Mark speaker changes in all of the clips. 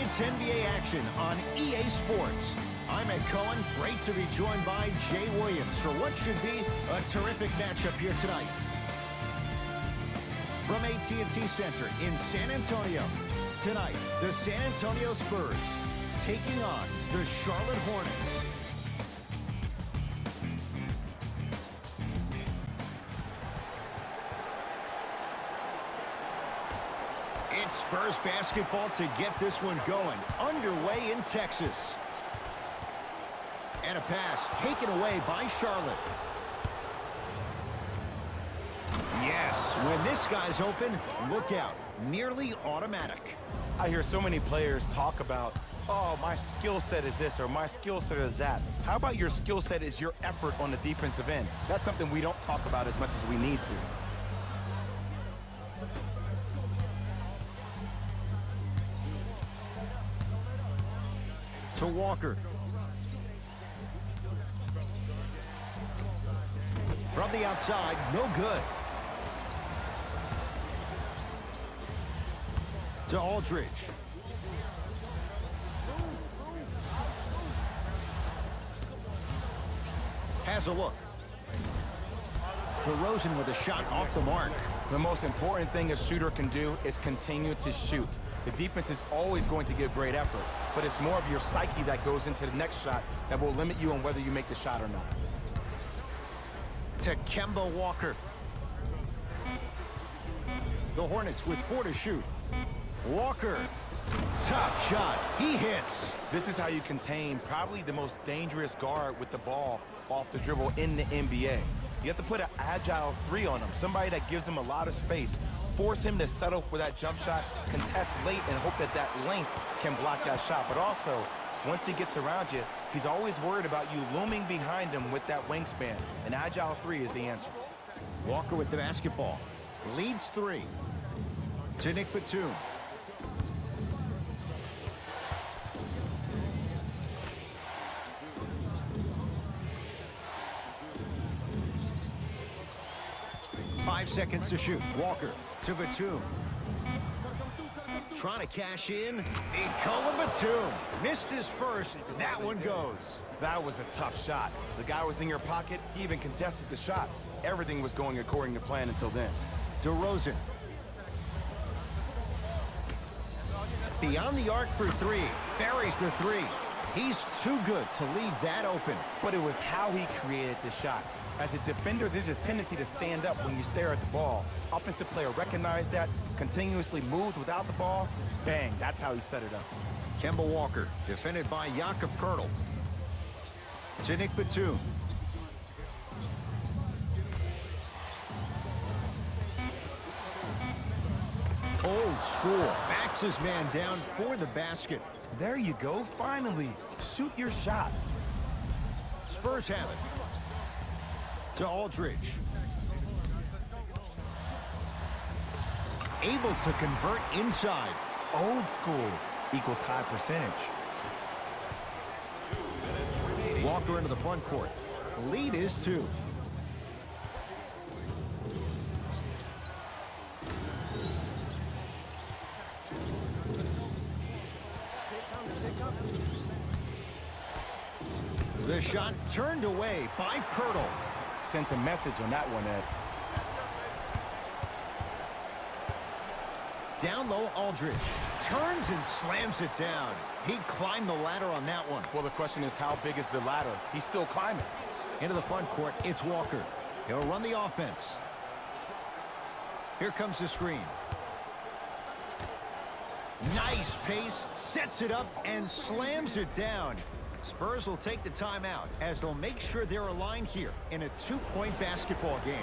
Speaker 1: It's NBA action on EA Sports. I'm Ed Cohen. Great to be joined by Jay Williams for what should be a terrific matchup here tonight. From AT&T Center in San Antonio, tonight, the San Antonio Spurs taking on the Charlotte Hornets. It's Spurs basketball to get this one going. Underway in Texas. And a pass taken away by Charlotte. Yes, when this guy's open, look out. Nearly automatic.
Speaker 2: I hear so many players talk about, oh, my skill set is this or my skill set is that. How about your skill set is your effort on the defensive end? That's something we don't talk about as much as we need to.
Speaker 1: To Walker. From the outside, no good. To Aldridge. Has a look. DeRozan with a shot off the mark.
Speaker 2: The most important thing a shooter can do is continue to shoot. The defense is always going to give great effort, but it's more of your psyche that goes into the next shot that will limit you on whether you make the shot or not.
Speaker 1: To Kemba Walker. The Hornets with 4 to shoot. Walker. Tough shot. He hits.
Speaker 2: This is how you contain probably the most dangerous guard with the ball off the dribble in the NBA. You have to put an agile 3 on him, somebody that gives him a lot of space, force him to settle for that jump shot, contest late, and hope that that length can block that shot. But also, once he gets around you, he's always worried about you looming behind him with that wingspan. An agile 3 is the answer.
Speaker 1: Walker with the basketball. Leads 3. To Nick Batum. Five seconds to shoot. Walker to Batum. Trying to cash in. Nicola Batum. Missed his first. That one goes.
Speaker 2: That was a tough shot. The guy was in your pocket. He even contested the shot. Everything was going according to plan until then.
Speaker 1: DeRozan. Beyond the arc for 3. Buries the 3. He's too good to leave that open.
Speaker 2: But it was how he created the shot. As a defender, there's a tendency to stand up when you stare at the ball. Offensive player recognized that, continuously moved without the ball. Bang, that's how he set it up.
Speaker 1: Kemba Walker, defended by Jakob Poeltl. To Nick Batum. Old school. Backs his man down for the basket.
Speaker 2: There you go, finally. Shoot your shot.
Speaker 1: Spurs have it. To Aldridge. Able to convert inside.
Speaker 2: Old school equals high percentage.
Speaker 1: Walker into the front court. Lead is 2. The shot turned away by Poeltl.
Speaker 2: Sent a message on that one, Ed.
Speaker 1: Down low, Aldridge. Turns and slams it down. He climbed the ladder on that one.
Speaker 2: Well, the question is, how big is the ladder? He's still climbing.
Speaker 1: Into the front court, it's Walker. He'll run the offense. Here comes the screen. Nice pace, sets it up, and slams it down. Spurs will take the timeout as they'll make sure they're aligned here in a 2-point basketball game.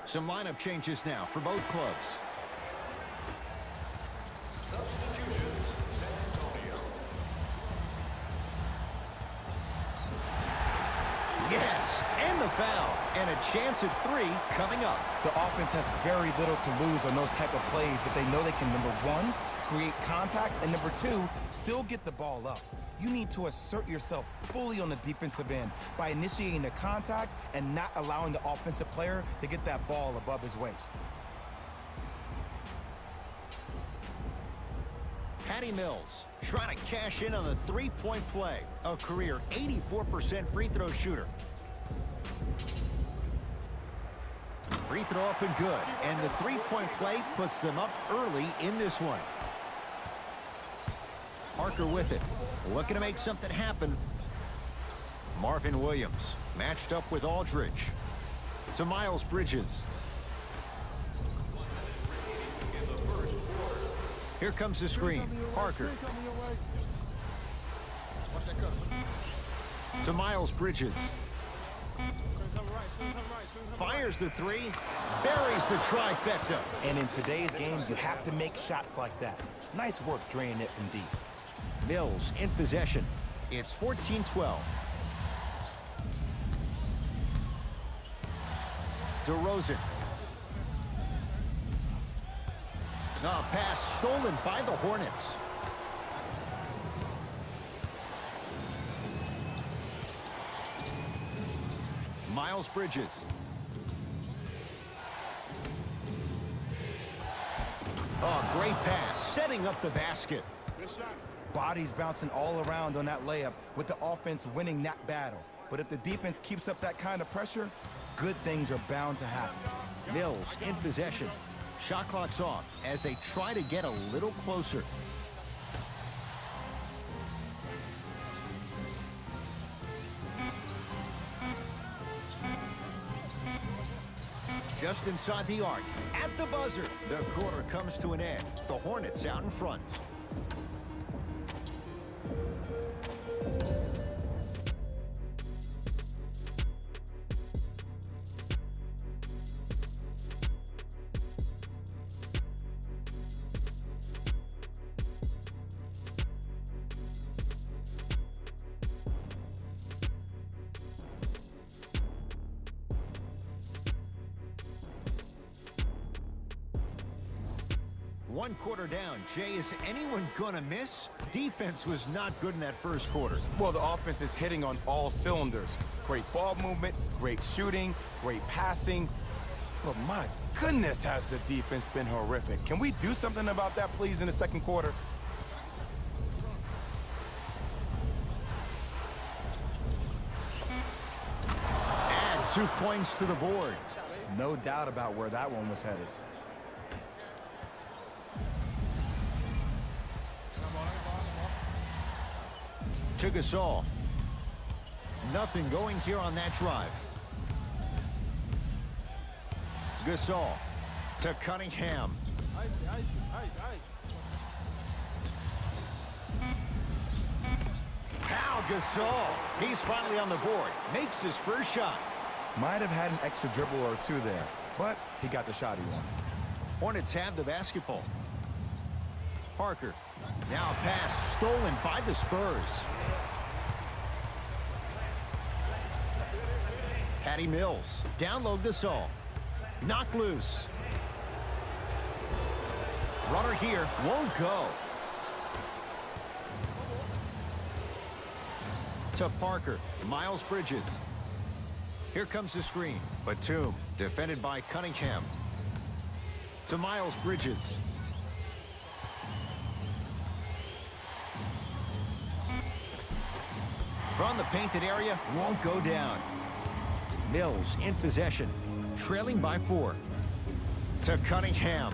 Speaker 1: Some lineup changes now for both clubs.
Speaker 3: Substitutions, San Antonio.
Speaker 1: Yes, and the foul. And a chance at 3 coming up.
Speaker 2: The offense has very little to lose on those type of plays if they know they can, number one, create contact, and number two, still get the ball up. You need to assert yourself fully on the defensive end by initiating the contact and not allowing the offensive player to get that ball above his waist.
Speaker 1: Patty Mills trying to cash in on the three-point play. A career 84% free throw shooter. Free throw up and good. And the three-point play puts them up early in this one. Parker with it. Looking to make something happen. Marvin Williams matched up with Aldridge. To Miles Bridges. Here comes the screen. Parker. To Miles Bridges. Fires the 3. Buries the trifecta.
Speaker 2: And in today's game, you have to make shots like that. Nice work draining it from deep.
Speaker 1: Mills in possession. It's 14-12. DeRozan. Pass stolen by the Hornets. Miles Bridges. Oh, great pass, setting up the basket.
Speaker 2: Bodies bouncing all around on that layup with the offense winning that battle. But if the defense keeps up that kind of pressure, good things are bound to happen.
Speaker 1: Mills in possession. Shot clock's off as they try to get a little closer. Just inside the arc, at the buzzer. The quarter comes to an end. The Hornets out in front. One quarter down. Jay, is anyone gonna miss? Defense was not good in that first quarter.
Speaker 2: Well, the offense is hitting on all cylinders. Great ball movement, great shooting, great passing. But my goodness, has the defense been horrific. Can we do something about that, please, in the second quarter?
Speaker 1: Add 2 points to the board.
Speaker 2: No doubt about where that one was headed.
Speaker 1: To Gasol. Nothing going here on that drive. Gasol to Cunningham. Pau Gasol. He's finally on the board. Makes his first shot.
Speaker 2: Might have had an extra dribble or two there, but he got the shot he wanted.
Speaker 1: Hornets have the basketball. Parker. Now a pass stolen by the Spurs. Patty Mills. Down low Gasol. Knocked loose. Runner here. Won't go. To Parker. Miles Bridges. Here comes the screen. Batum. Defended by Cunningham. To Miles Bridges. From the painted area, won't go down. Mills in possession, trailing by 4. To Cunningham.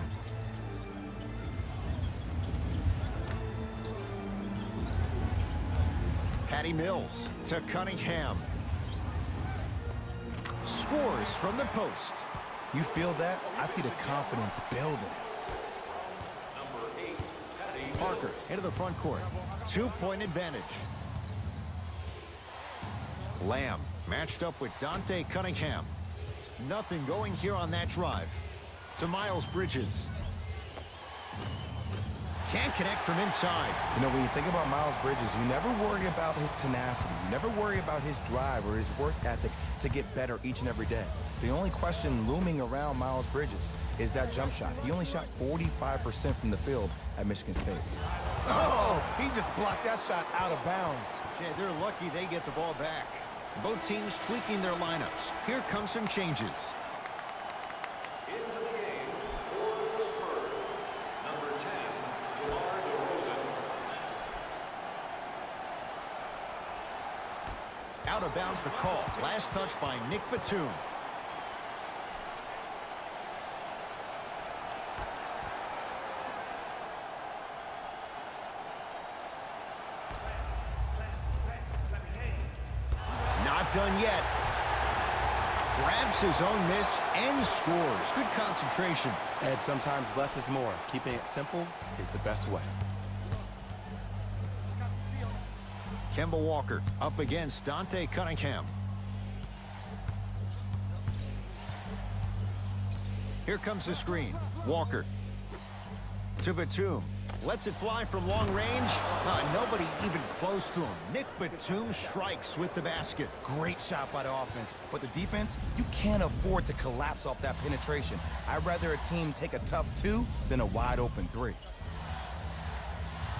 Speaker 1: Patty Mills to Cunningham. Scores from the post.
Speaker 2: You feel that? I see the confidence building.
Speaker 1: Parker into the front court. 2-point advantage. Lamb matched up with Dante Cunningham. Nothing going here on that drive. To Miles Bridges. Can't connect from inside.
Speaker 2: You know, when you think about Miles Bridges, you never worry about his tenacity. You never worry about his drive or his work ethic to get better each and every day. The only question looming around Miles Bridges is that jump shot. He only shot 45% from the field at Michigan State. Oh, he just blocked that shot out of bounds.
Speaker 1: Yeah, they're lucky they get the ball back. Both teams tweaking their lineups. Here come some changes.
Speaker 3: Into the game for the Spurs, number 10, DeRozan.
Speaker 1: Out of bounds the call. Last touch by Nick Batum. Not done yet. Grabs his own miss and scores. Good concentration.
Speaker 2: And sometimes less is more. Keeping it simple is the best way.
Speaker 1: Kemba Walker up against Dante Cunningham. Here comes the screen. Walker to Batum. Lets it fly from long range. Nobody even close to him. Nick Batum strikes with the basket.
Speaker 2: Great shot by the offense. But the defense, you can't afford to collapse off that penetration. I'd rather a team take a tough 2 than a wide open 3.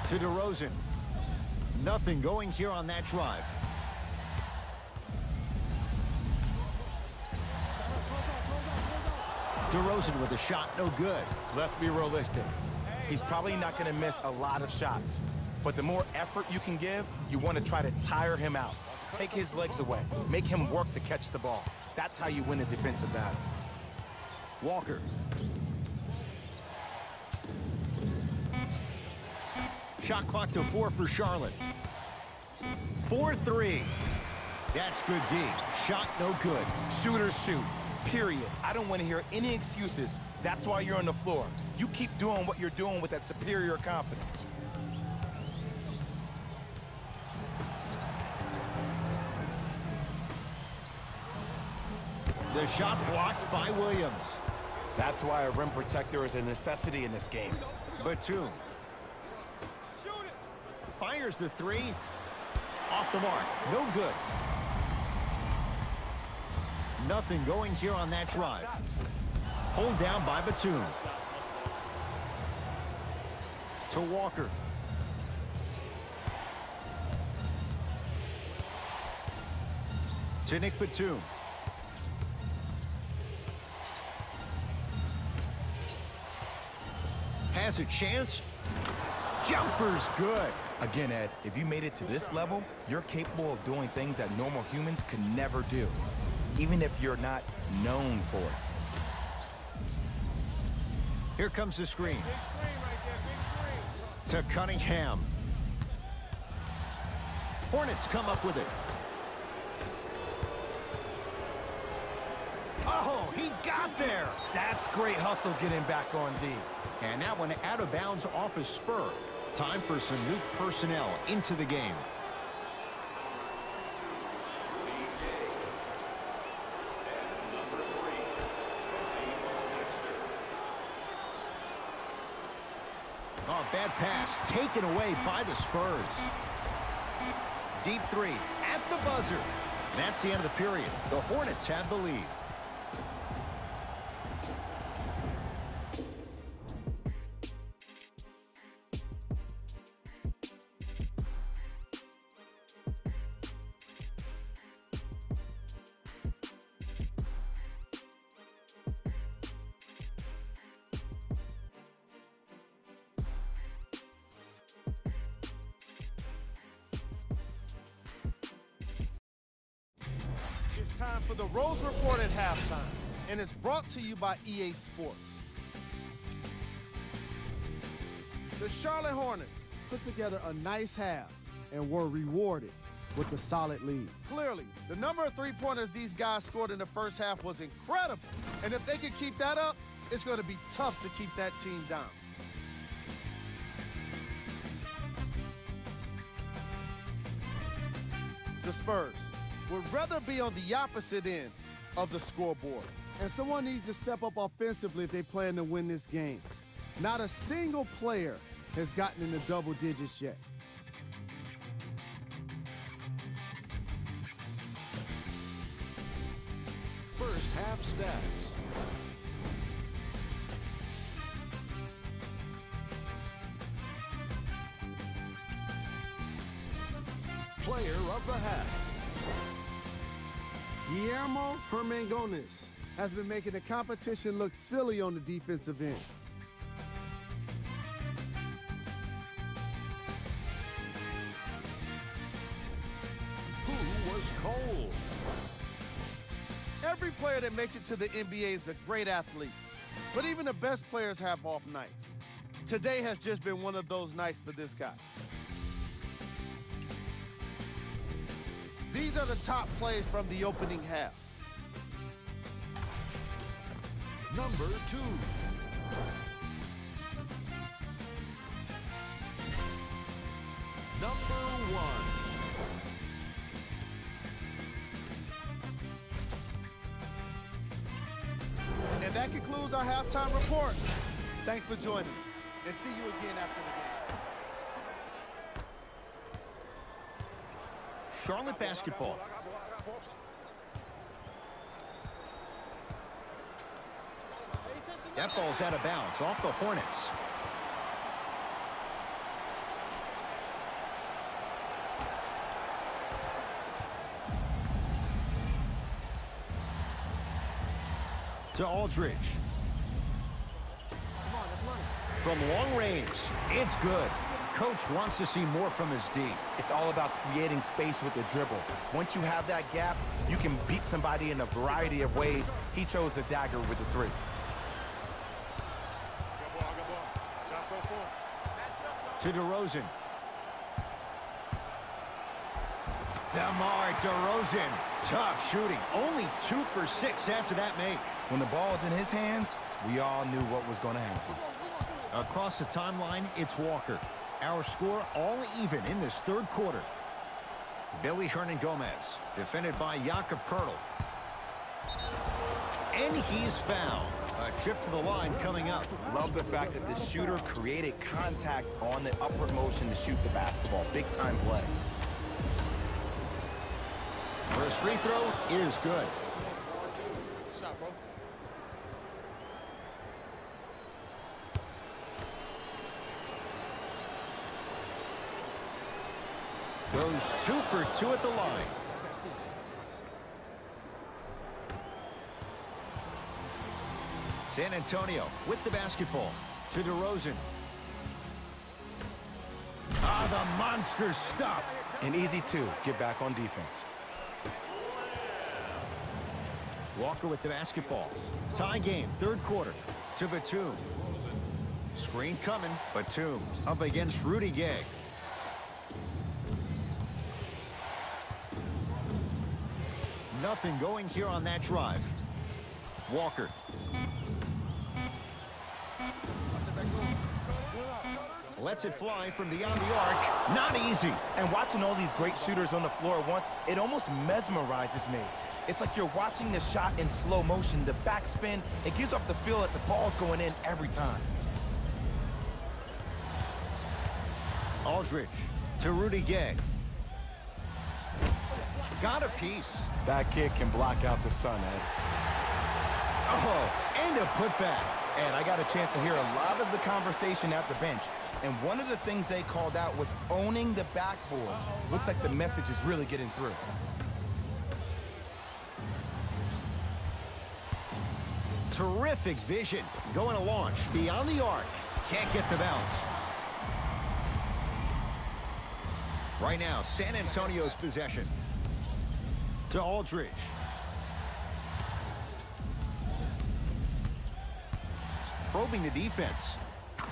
Speaker 1: To DeRozan. Nothing going here on that drive. DeRozan with a shot, no good.
Speaker 2: Let's be realistic. He's probably not going to miss a lot of shots. But the more effort you can give, you want to try to tire him out. Take his legs away. Make him work to catch the ball. That's how you win a defensive battle.
Speaker 1: Walker. Shot clock to 4 for Charlotte. 4-3. That's good D. Shot no good.
Speaker 2: Shooters shoot. Period. I don't want to hear any excuses. That's why you're on the floor. You keep doing what you're doing with that superior confidence.
Speaker 1: The shot blocked by Williams.
Speaker 2: That's why a rim protector is a necessity in this game.
Speaker 1: Batum. Fires the 3. Off the mark. No good. Nothing going here on that drive. Pulled down by Batum. To Walker. To Nick Batum. Has a chance. Jumper's good.
Speaker 2: Again, Ed, if you made it to this level, you're capable of doing things that normal humans could never do, even if you're not known for it.
Speaker 1: Here comes the screen. To Cunningham. Hornets come up with it. Oh, he got there.
Speaker 2: That's great hustle getting back on D.
Speaker 1: And that one out of bounds off a spur. Time for some new personnel into the game. Oh, bad pass taken away by the Spurs. Deep 3 at the buzzer. That's the end of the period. The Hornets have the lead.
Speaker 4: It's time for the Rose Report at halftime, and it's brought to you by EA Sports. The Charlotte Hornets put together a nice half and were rewarded with a solid lead. Clearly, the number of three-pointers these guys scored in the first half was incredible, and if they can keep that up, it's going to be tough to keep that team down. The Spurs would rather be on the opposite end of the scoreboard. And someone needs to step up offensively if they plan to win this game. Not a single player has gotten into double digits yet.
Speaker 3: First half stats. Player of the half.
Speaker 4: Guillermo Hermangones has been making the competition look silly on the defensive end.
Speaker 3: Who was cold?
Speaker 4: Every player that makes it to the NBA is a great athlete, but even the best players have off nights. Today has just been one of those nights for this guy. These are the top plays from the opening half.
Speaker 3: Number 2. Number 1.
Speaker 4: And that concludes our halftime report. Thanks for joining us, and see you again after the game.
Speaker 1: Charlotte basketball. That ball's out of bounds, off the Hornets. To Aldridge. From long range, it's good. Coach wants to see more from his D.
Speaker 2: It's all about creating space with the dribble. Once you have that gap, you can beat somebody in a variety of ways. He chose the dagger with the 3.
Speaker 1: To DeRozan. DeMar DeRozan. Tough shooting. Only 2 for 6 after that make.
Speaker 2: When the ball's in his hands, we all knew what was going to happen.
Speaker 1: Across the timeline, it's Walker. Our score all even in this third quarter. Billy Hernangomez, defended by Jakob Poeltl. And he's fouled. A trip to the line coming up.
Speaker 2: Love the fact that the shooter created contact on the upward motion to shoot the basketball. Big time play.
Speaker 1: First free throw is good.
Speaker 4: Shot, bro.
Speaker 1: Goes 2 for 2 at the line. San Antonio with the basketball. To DeRozan. Ah, the monster stuff.
Speaker 2: An easy 2. Get back on defense.
Speaker 1: Walker with the basketball. Tie game, third quarter. To Batum. Screen coming. Batum up against Rudy Gay. Nothing going here on that drive. Walker. Lets it fly from beyond the arc. Not easy.
Speaker 2: And watching all these great shooters on the floor at once, it almost mesmerizes me. It's like you're watching the shot in slow motion. The backspin, it gives off the feel that the ball's going in every time.
Speaker 1: Aldridge to Rudy Gay. Got a piece.
Speaker 2: That kid can block out the sun, Ed.
Speaker 1: Oh, and a putback.
Speaker 2: And I got a chance to hear a lot of the conversation at the bench. And one of the things they called out was owning the backboards. Looks like the message is really getting through.
Speaker 1: Terrific vision. Going to launch beyond the arc. Can't get the bounce. Right now, San Antonio's possession. To Aldridge. Probing the defense.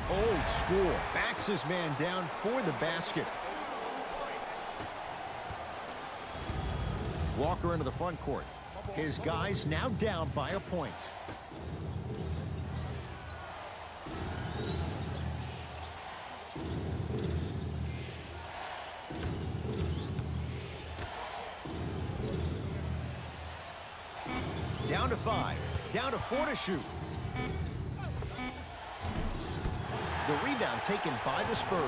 Speaker 1: Old school. Backs his man down for the basket. Walker into the front court. His guys now down by a point. Down to 5. Down to 4 to shoot. The rebound taken by the Spurs.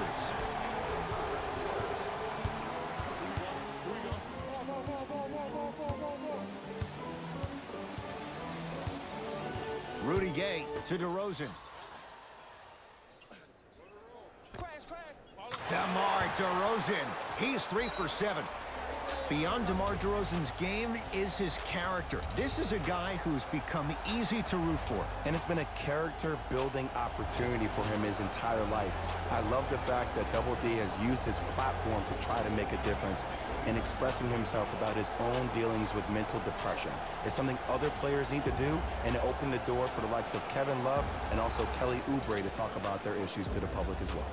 Speaker 1: Rudy Gay to DeRozan. DeMar DeRozan. He's 3 for 7. Beyond DeMar DeRozan's game is his character. This is a guy who's become easy to root for.
Speaker 2: And it's been a character-building opportunity for him his entire life. I love the fact that Double D has used his platform to try to make a difference in expressing himself about his own dealings with mental depression. It's something other players need to do, and it opened the door for the likes of Kevin Love and also Kelly Oubre to talk about their issues to the public as well.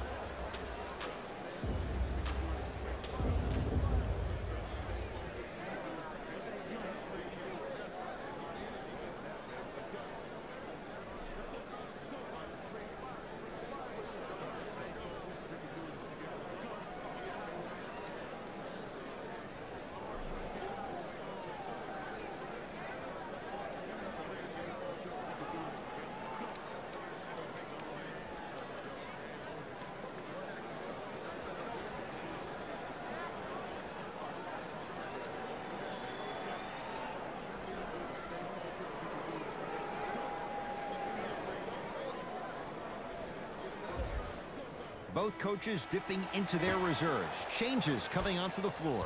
Speaker 1: Both coaches dipping into their reserves. Changes coming onto the floor.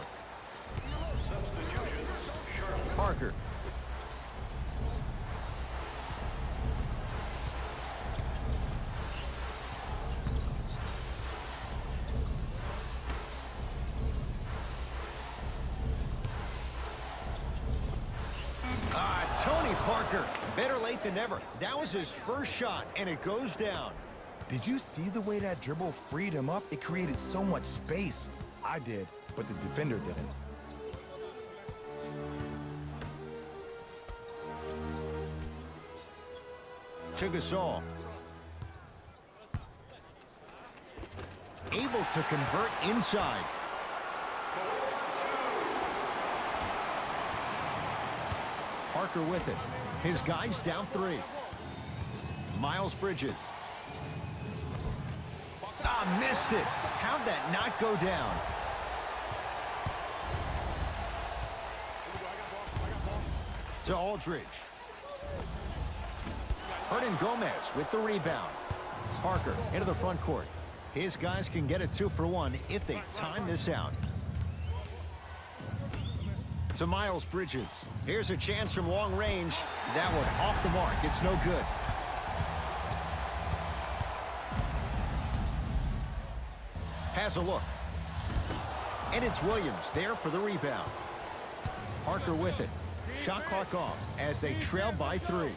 Speaker 1: Parker. Tony Parker. Better late than never. That was his first shot, and it goes down.
Speaker 2: Did you see the way that dribble freed him up? It created so much space. I did, but the defender didn't.
Speaker 1: To Gasol. Able to convert inside. Parker with it. His guys down 3. Miles Bridges. Missed it. How'd that not go down? To Aldridge. Hernan Gomez with the rebound. Parker into the front court. His guys can get a 2 for 1 if they time this out. To Miles Bridges. Here's a chance from long range. That one off the mark. It's no good. Has a look. And it's Williams there for the rebound. Parker with it. Shot clock off as they trail by 3.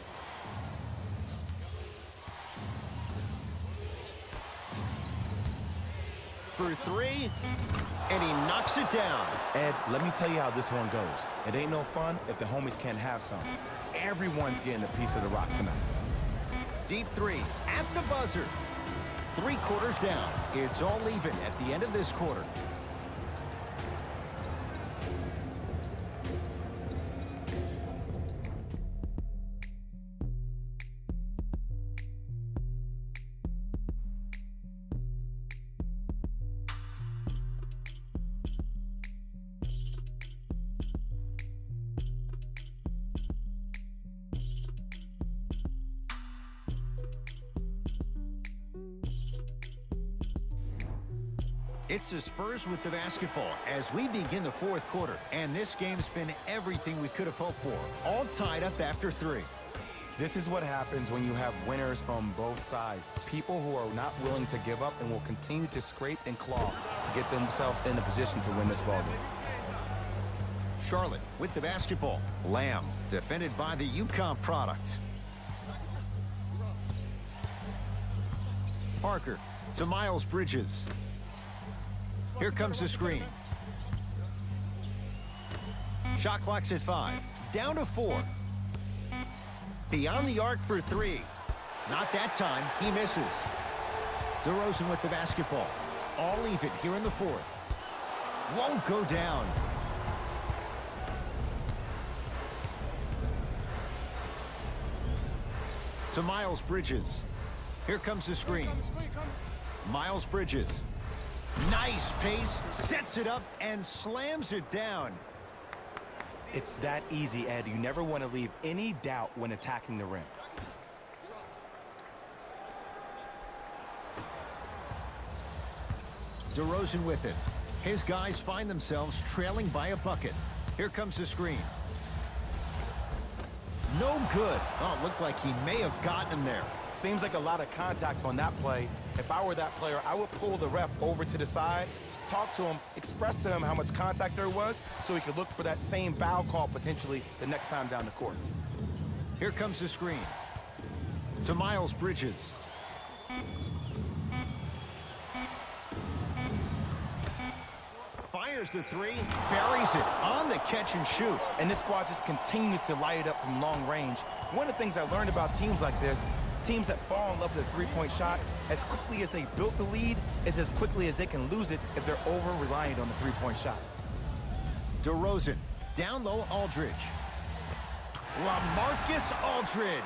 Speaker 1: For 3, and he knocks it down.
Speaker 2: Ed, let me tell you how this one goes. It ain't no fun if the homies can't have some. Everyone's getting a piece of the rock tonight.
Speaker 1: Deep 3 at the buzzer. 3 quarters down. It's all even at the end of this quarter. It's the Spurs with the basketball as we begin the 4th quarter. And this game's been everything we could have hoped for. All tied up after 3.
Speaker 2: This is what happens when you have winners on both sides. People who are not willing to give up and will continue to scrape and claw to get themselves in a position to win this ballgame.
Speaker 1: Charlotte with the basketball. Lamb defended by the UConn product. Parker to Miles Bridges. Here comes the screen. Shot clock's at 5. Down to 4. Beyond the arc for 3. Not that time. He misses. DeRozan with the basketball. All even here in the 4th. Won't go down. To Miles Bridges. Here comes the screen. Miles Bridges. Nice pace, sets it up, and slams it down.
Speaker 2: It's that easy, Ed. You never want to leave any doubt when attacking the rim.
Speaker 1: DeRozan with it. His guys find themselves trailing by a bucket. Here comes the screen. No good. Oh, it looked like he may have gotten him there.
Speaker 2: Seems like a lot of contact on that play. If I were that player, I would pull the ref over to the side, talk to him, express to him how much contact there was so he could look for that same foul call potentially the next time down the court.
Speaker 1: Here comes the screen. To Miles Bridges. Fires the three, buries it on the catch and shoot.
Speaker 2: And this squad just continues to light it up from long range. One of the things I learned about teams like this, teams that fall in love with a three-point shot, as quickly as they built the lead, is as quickly as they can lose it if they're over-reliant on the three-point shot.
Speaker 1: DeRozan, down low Aldridge. LaMarcus Aldridge.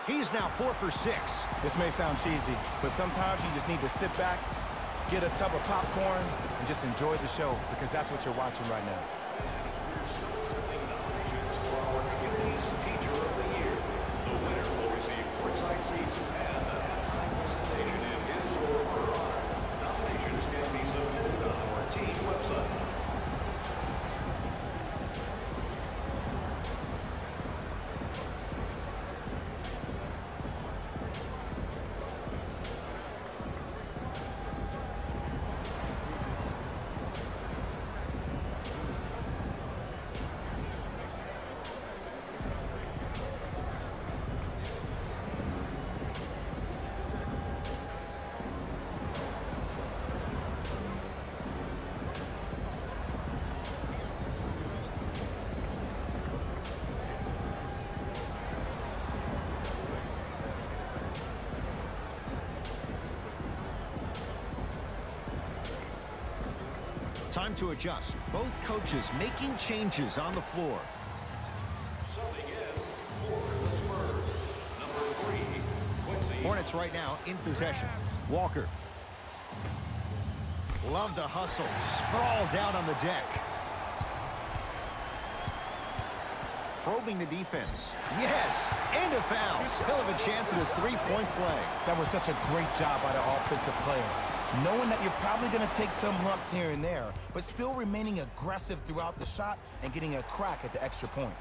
Speaker 1: He's now 4 for 6.
Speaker 2: This may sound cheesy, but sometimes you just need to sit back, get a tub of popcorn, and just enjoy the show, because that's what you're watching right now.
Speaker 1: Time to adjust. Both coaches making changes on the floor.
Speaker 3: Subbing in for the Spurs, number 3, Quincy.
Speaker 1: Hornets right now in possession. Walker. Love the hustle. Sprawl down on the deck. Probing the defense. Yes! And a foul. He'll have a chance at a three-point play.
Speaker 2: That was such a great job by the offensive player. Knowing that you're probably going to take some lumps here and there, but still remaining aggressive throughout the shot and getting a crack at the extra point.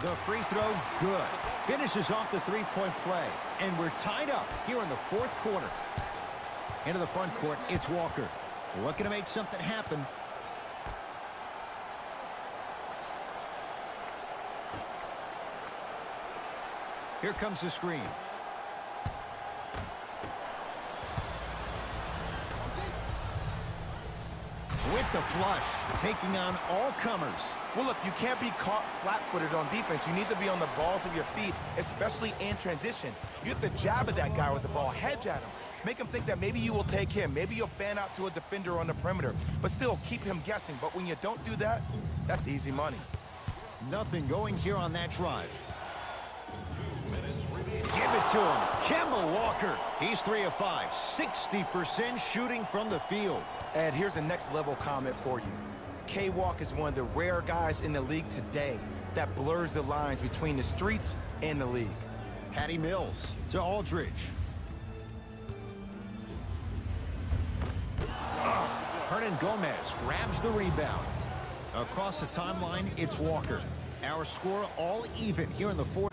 Speaker 1: The free throw, good. Finishes off the three-point play. And we're tied up here in the fourth quarter. Into the front court, it's Walker. Looking to make something happen. Here comes the screen. With the flush, taking on all comers.
Speaker 2: Well, look, you can't be caught flat-footed on defense. You need to be on the balls of your feet, especially in transition. You have to jab at that guy with the ball, hedge at him. Make him think that maybe you will take him. Maybe you'll fan out to a defender on the perimeter, but still keep him guessing. But when you don't do that, that's easy money.
Speaker 1: Nothing going here on that drive.
Speaker 3: 2 minutes remaining.
Speaker 1: Give it to him. Kemba Walker. He's 3 of 5. 60% shooting from the field.
Speaker 2: And here's a next-level comment for you. K-Walk is one of the rare guys in the league today that blurs the lines between the streets and the league.
Speaker 1: Patty Mills to Aldridge. Hernan Gomez grabs the rebound. Across the timeline, it's Walker. Our score all even here in the fourth.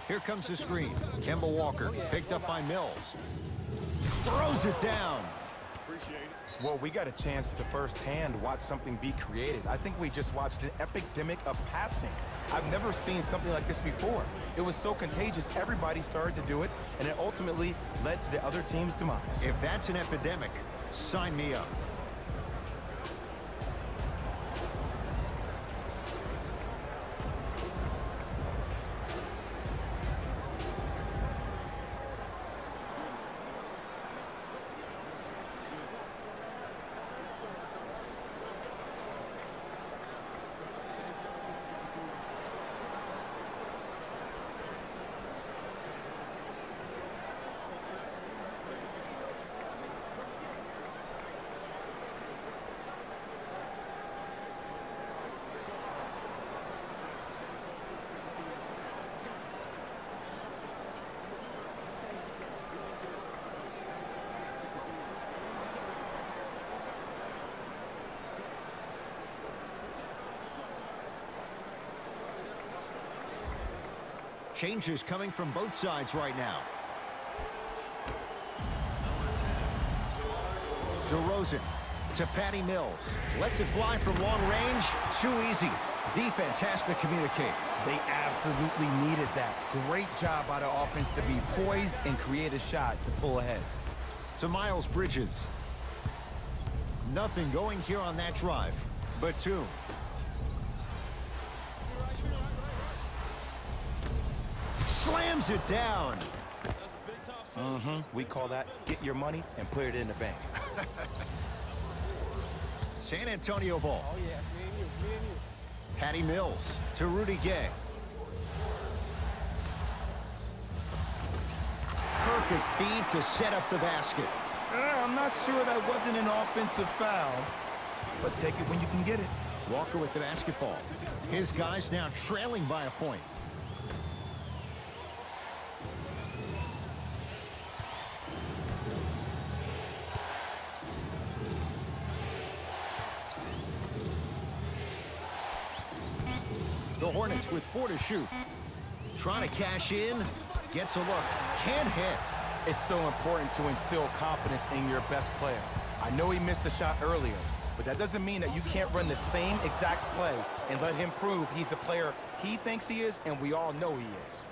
Speaker 1: Here comes the screen. Kemba Walker picked up by Mills. Throws it down.
Speaker 2: Well, we got a chance to firsthand watch something be created. I think we just watched an epidemic of passing. I've never seen something like this before. It was so contagious, everybody started to do it, and it ultimately led to the other team's demise.
Speaker 1: If that's an epidemic, sign me up. Changes coming from both sides right now. DeRozan to Patty Mills. Lets it fly from long range. Too easy. Defense has to communicate.
Speaker 2: They absolutely needed that. Great job by the offense to be poised and create a shot to pull ahead.
Speaker 1: To Miles Bridges. Nothing going here on that drive. Batum. Slams it down.
Speaker 2: We call that get your money and put it in the bank.
Speaker 1: San Antonio ball. Oh, yeah. Me and you. Patty Mills to Rudy Gay. Perfect feed to set up the basket.
Speaker 2: I'm not sure that wasn't an offensive foul, but take it when you can get it.
Speaker 1: Walker with the basketball. His guys now trailing by a point. The Hornets with 4 to shoot. Trying to cash in. Gets a look. Can't hit.
Speaker 2: It's so important to instill confidence in your best player. I know he missed a shot earlier, but that doesn't mean that you can't run the same exact play and let him prove he's a player he thinks he is and we all know he is.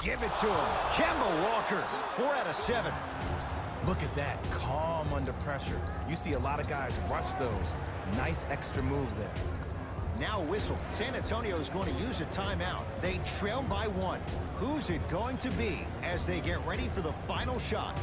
Speaker 1: Give it to him. Kemba Walker, 4 out of 7.
Speaker 2: Look at that, calm under pressure. You see a lot of guys rush those. Nice extra move there.
Speaker 1: Now whistle. San Antonio is going to use a timeout. They trail by 1. Who's it going to be as they get ready for the final shot?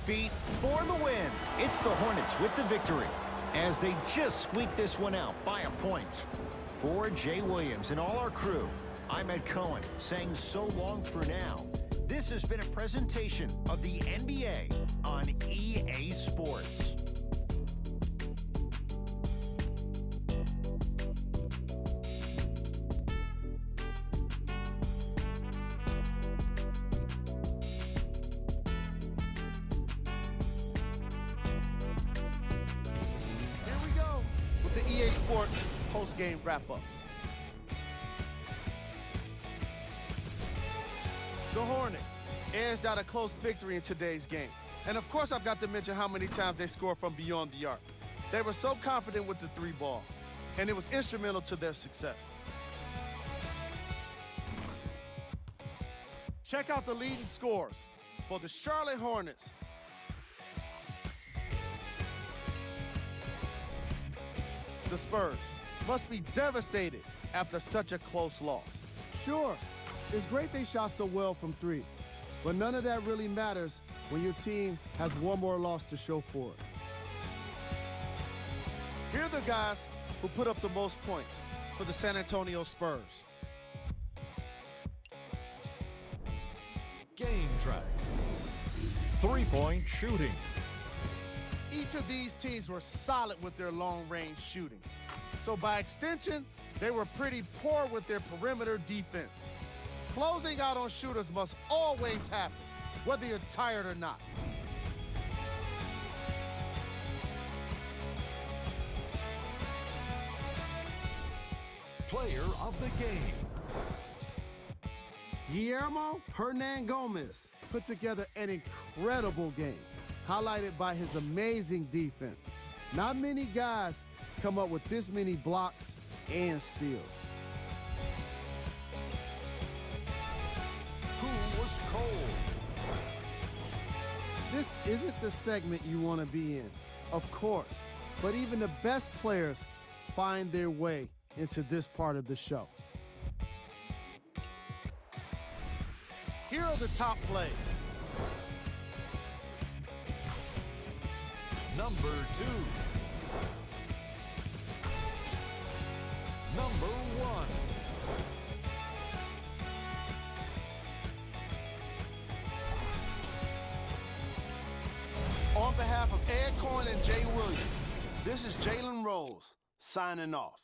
Speaker 1: Feet for the win. It's the Hornets with the victory as they just squeak this one out by a point. For Jay Williams and all our crew, I'm Ed Cohen saying so long for now. This has been a presentation of the NBA on EA Sports.
Speaker 4: Post-game wrap-up. The Hornets edged out a close victory in today's game. And of course, I've got to mention how many times they scored from beyond the arc. They were so confident with the 3-ball, and it was instrumental to their success. Check out the leading scores for the Charlotte Hornets. The Spurs must be devastated after such a close loss.
Speaker 5: Sure, it's great they shot so well from 3, but none of that really matters when your team has one more loss to show for it.
Speaker 4: Here are the guys who put up the most points for the San Antonio Spurs.
Speaker 3: Game track. 3-point shooting.
Speaker 4: Each of these teams were solid with their long-range shooting. So by extension, they were pretty poor with their perimeter defense. Closing out on shooters must always happen, whether you're tired or not.
Speaker 3: player of the game.
Speaker 5: Guillermo Hernan Gomez put together an incredible game, highlighted by his amazing defense. Not many guys come up with this many blocks and steals.
Speaker 3: Who was cold?
Speaker 5: This isn't the segment you want to be in, of course, but even the best players find their way into this part of the show.
Speaker 4: Here are the top plays.
Speaker 3: Number 2. Number 1.
Speaker 4: On behalf of Ed Cohen and Jay Williams, this is Jalen Rose signing off.